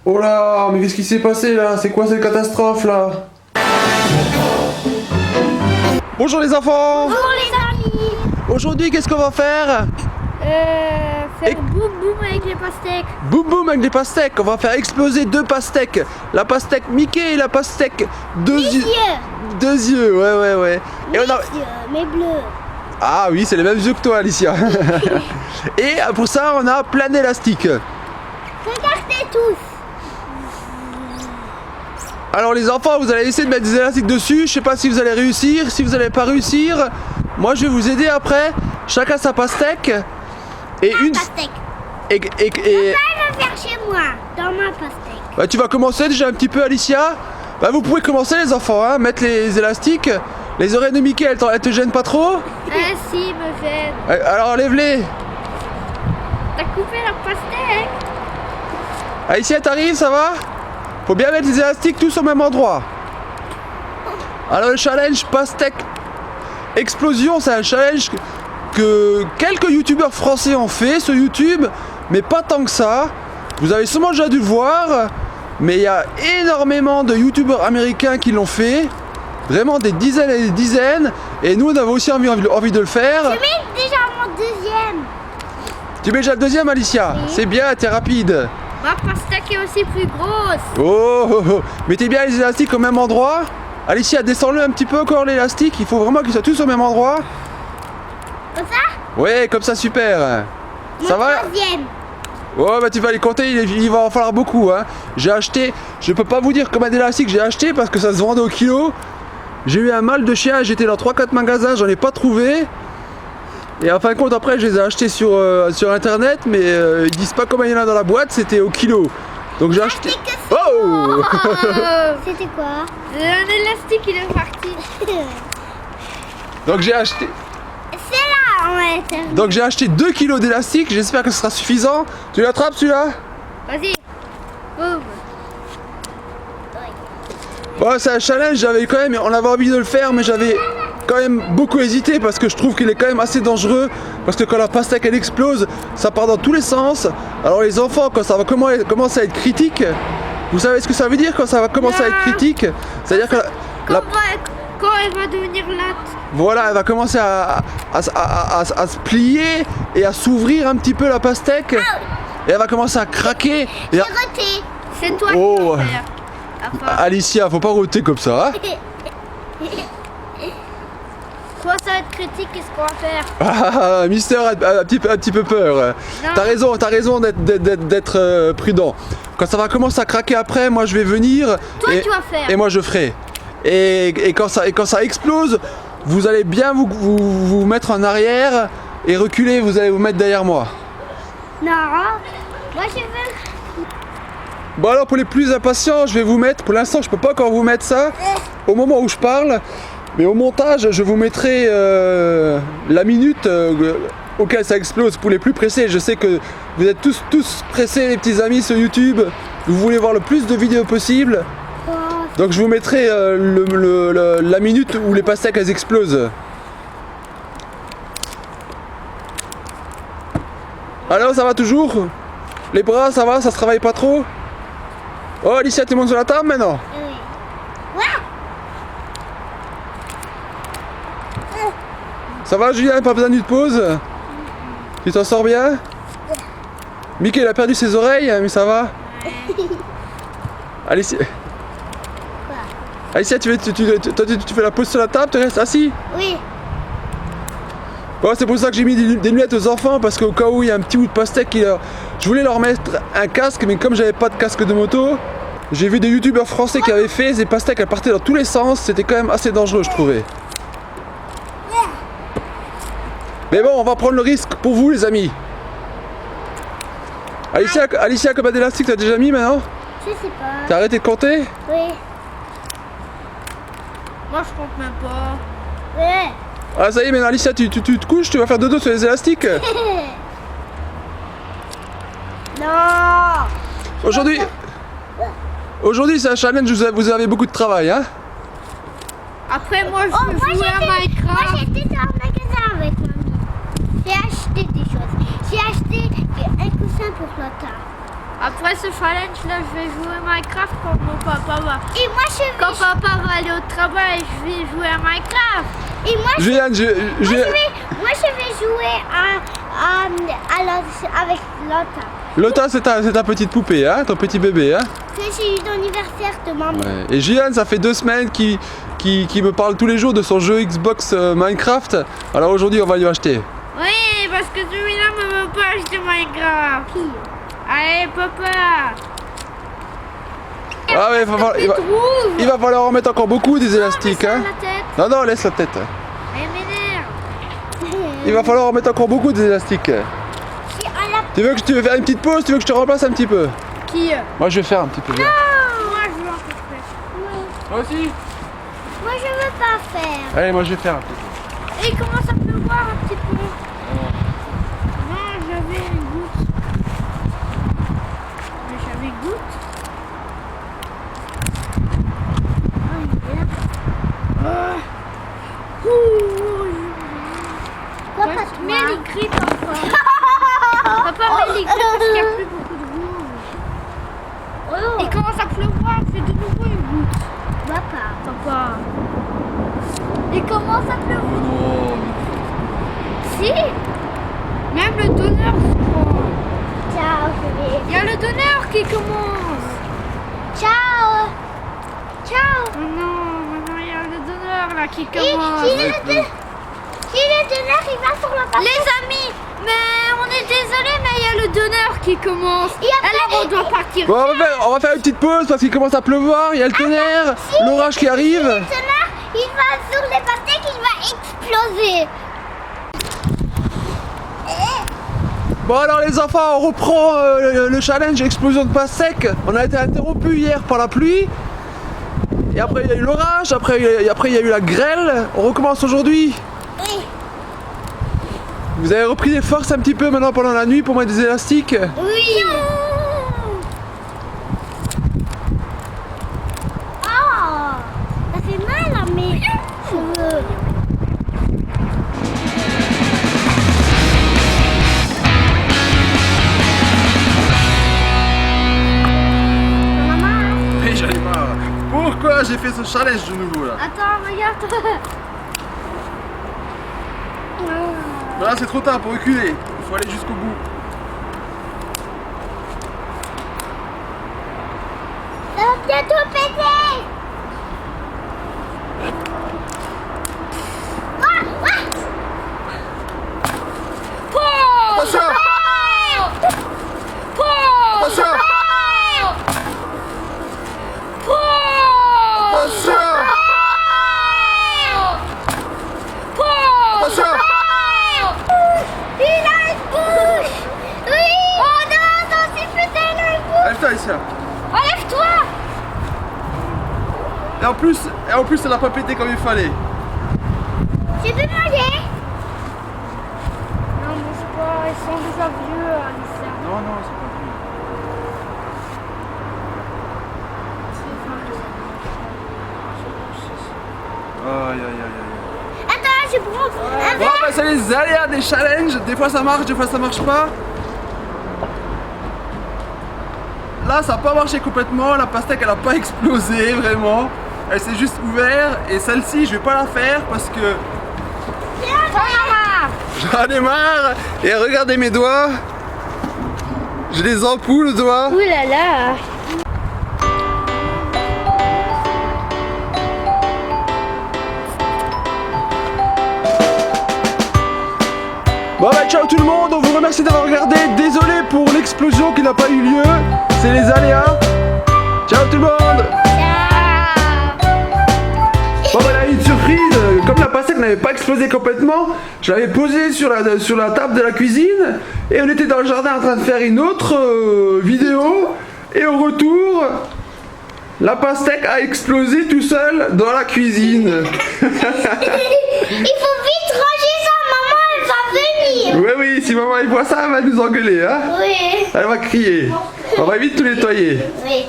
Oh là, mais qu'est-ce qui s'est passé là? C'est quoi cette catastrophe là? Bonjour les enfants! Bonjour les amis. Aujourd'hui, qu'est-ce qu'on va faire? Faire boum boum avec les pastèques. Boum boum avec des pastèques. On va faire exploser deux pastèques. La pastèque Mickey et la pastèque deux yeux. Deux yeux, ouais. Et on a... Yeux, mais bleus. Ah oui, c'est les mêmes yeux que toi, Alicia. Et pour ça, on a plein d'élastiques. Regardez tous. Alors les enfants, vous allez essayer de mettre des élastiques dessus. Je sais pas si vous allez réussir. Si vous n'allez pas réussir, moi je vais vous aider après. Chacun sa pastèque. Et une Pastèque. et Papa va faire chez moi, dans ma pastèque. bah, tu vas commencer déjà un petit peu, Alicia. Bah, vous pouvez commencer les enfants, hein, mettre les élastiques. Les oreilles de Mickey, elles te gênent pas trop? Ah si, me gêne. Alors enlève-les. T'as coupé la pastèque. Alicia, t'arrives, ça va? Faut bien mettre les élastiques tous au même endroit. Alors le challenge pastèque explosion, c'est un challenge que quelques youtubeurs français ont fait sur YouTube, mais pas tant que ça. Vous avez sûrement déjà dû le voir, mais il y a énormément de youtubeurs américains qui l'ont fait. Vraiment des dizaines et des dizaines. Et nous on avait aussi envie de le faire. Je mets déjà mon deuxième. Tu mets déjà le deuxième, Alicia? Oui. C'est bien, t'es rapide. Ma pastèque est aussi plus grosse. Oh. Mettez bien les élastiques au même endroit. Alicia, descends-le un petit peu encore l'élastique. Il faut vraiment qu'ils soient tous au même endroit. Comme ça? Ouais, comme ça, super. Ça Mon va? troisième. Oh, bah tu vas les compter, il va en falloir beaucoup. Hein. J'ai acheté, je peux pas vous dire combien d'élastiques j'ai acheté parce que ça se vendait au kilo. J'ai eu un mal de chien, j'étais dans 3-4 magasins, j'en ai pas trouvé. Et en fin de compte, après, je les ai achetés sur internet, mais ils disent pas combien il y en a dans la boîte, c'était au kilo. Donc j'ai acheté. Oh C'était quoi? Un élastique, il est parti. Donc j'ai acheté. C'est là, on va être. Donc j'ai acheté 2 kilos d'élastique, j'espère que ce sera suffisant. Tu l'attrapes celui-là? Vas-y. Boum. Bon, c'est un challenge, on avait envie de le faire, mais j'avais quand même beaucoup hésité parce que je trouve qu'il est quand même assez dangereux. Parce que quand la pastèque elle explose, ça part dans tous les sens. Alors les enfants, quand ça va commencer à être critique, vous savez ce que ça veut dire quand ça va commencer à être critique? C'est-à-dire que Quand elle va devenir latte. voilà, elle va commencer à se plier et à s'ouvrir un petit peu la pastèque. Et elle va commencer à craquer. Et J'ai roté. C'est toi Oh. qui vas faire. Enfin, Alicia, faut pas roter comme ça. Hein. Toi, ça va être critique, qu'est-ce qu'on va faire? Ah, Mister a un petit peu peur. Non. T'as raison d'être prudent. Quand ça va commencer à craquer après, moi je vais venir. Toi, tu vas faire. Et moi je ferai. Et quand ça explose, vous allez bien vous mettre en arrière et reculer, vous allez vous mettre derrière moi. Non, moi je veux. Bon alors pour les plus impatients, je vais vous mettre, pour l'instant je peux pas encore vous mettre ça au moment où je parle, mais au montage je vous mettrai la minute auquel ça explose pour les plus pressés. Je sais que vous êtes tous pressés les petits amis sur YouTube, vous voulez voir le plus de vidéos possible, donc je vous mettrai la minute où les pastèques elles explosent. Alors ça va toujours? Les bras ça va, ça se travaille pas trop? Oh Alicia, tu montes sur la table maintenant? Oui. Ça va Julien, pas besoin d'une pause? Tu t'en sors bien? Mickey il a perdu ses oreilles, mais ça va? Alicia, Alicia tu fais la pause sur la table, tu restes assis? Oui. Bon, c'est pour ça que j'ai mis des lunettes aux enfants, parce qu'au cas où il y a un petit bout de pastèque je voulais leur mettre un casque, mais comme j'avais pas de casque de moto, j'ai vu des youtubeurs français qui avaient fait, ces pastèques elles partaient dans tous les sens, c'était quand même assez dangereux je trouvais. Mais bon, on va prendre le risque pour vous les amis. Alicia, combien d'élastiques t'as déjà mis maintenant? Je sais pas. T'as arrêté de compter? Oui. Moi je compte même pas. Ouais. Ah ça y est, maintenant Alicia, tu te couches, tu vas faire dodo sur les élastiques? Non. Aujourd'hui c'est un challenge, vous avez beaucoup de travail hein? Après moi je veux jouer à Minecraft. Moi j'étais dans un magasin avec mamie. J'ai acheté des choses. J'ai acheté un coussin pour la table. Après ce challenge là, je vais jouer Minecraft quand mon papa va. Et moi je vais. Quand papa va aller au travail, je vais jouer à Minecraft. Et moi je Juliane, moi, je vais jouer avec Lotta. Lotta, c'est ta petite poupée, hein, ton petit bébé, hein. Que j'ai eu d'anniversaire de maman. Ouais. Et Juliane, ça fait 2 semaines qu'il me parle tous les jours de son jeu Xbox Minecraft. Alors aujourd'hui, on va lui acheter. Oui, parce que celui-là ne veut pas acheter Minecraft. Qui? Allez, papa. Ah ouais, il va falloir en mettre encore beaucoup des élastiques, hein. La tête. Non, non, laisse la tête. Elle m'énerve. Il va falloir en mettre encore beaucoup des élastiques. Tu veux faire une petite pause? Tu veux que je te remplace un petit peu? Qui? Moi, je vais faire un petit peu. Moi, je veux un peu faire. Moi aussi? Moi je veux pas faire. Allez, moi, je vais faire un petit peu. Et il commence à pleuvoir un petit peu. Non, j'avais une goutte. Mais j'avais une goutte. Oh, il est là. Quoi, pas Mais toi? il crie parfois. Papa, mais il crie parce qu'il n'y a plus beaucoup de rouge. Oh. Il commence à pleuvoir, c'est de nouveau une goutte. Papa. Papa. Il commence à pleuvoir. Si. Même le donneur se prend. Ciao, bébé. Il y a le donneur qui commence. Ciao. Ciao. Oh non, maintenant il y a le donneur là qui Et commence. si le donneur il va sur la pastèque. Les amis, mais on est désolé, mais il y a le donneur qui commence. Et après, alors on doit partir. Bon, on va faire une petite pause parce qu'il commence à pleuvoir. Il y a le tonnerre, l'orage qui arrive. Le donneur il va sur les pastèques, il va exploser. Bon alors les enfants, on reprend le challenge explosion de pastèque. On a été interrompu hier par la pluie. Et après il y a eu l'orage, après il y a eu la grêle. On recommence aujourd'hui. Oui. Vous avez repris des forces un petit peu maintenant pendant la nuit pour mettre des élastiques. Oui. Oh, ça fait mal à mes cheveux. Maman. Oui, j'en ai marre. Pourquoi j'ai fait ce challenge de nouveau là? Attends, regarde. Là c'est trop tard pour reculer. Il faut aller jusqu'au bout. Ça va bientôt péter. Attention! Attention! Attention! Attention! Il a une bouche. Oui. Oh non, ça aussi pété, il a une bouche. Lève-toi ici. Enlève-toi. Et en plus, elle n'a pas pété comme il fallait. Tu peux manger? Non, mais c'est pas, ils sont déjà vieux, Alicia. Non, non, c'est pas vrai. Aïe, aïe, aïe, aïe. Attends, je prends un Bon, verre. bah, c'est les aléas des challenges. Des fois ça marche, des fois ça marche pas. Là, ça n'a pas marché complètement. La pastèque, elle n'a pas explosé vraiment. Elle s'est juste ouverte. Et celle-ci, je vais pas la faire parce que j'en ai marre. Et regardez mes doigts. J'ai des ampoules aux doigts. Ouh là là. Bon bah ciao tout le monde, on vous remercie d'avoir regardé. Désolé pour l'explosion qui n'a pas eu lieu. C'est les aléas. Ciao tout le monde. Bon bah là une surprise, comme la pastèque n'avait pas explosé complètement, je l'avais posée sur la table de la cuisine et on était dans le jardin en train de faire une autre vidéo et au retour, la pastèque a explosé tout seul dans la cuisine. Il faut vite ranger ça, maman, elle va venir. Oui oui, si maman elle voit ça, elle va nous engueuler hein. Oui. Elle va crier. On va vite tout nettoyer. Oui.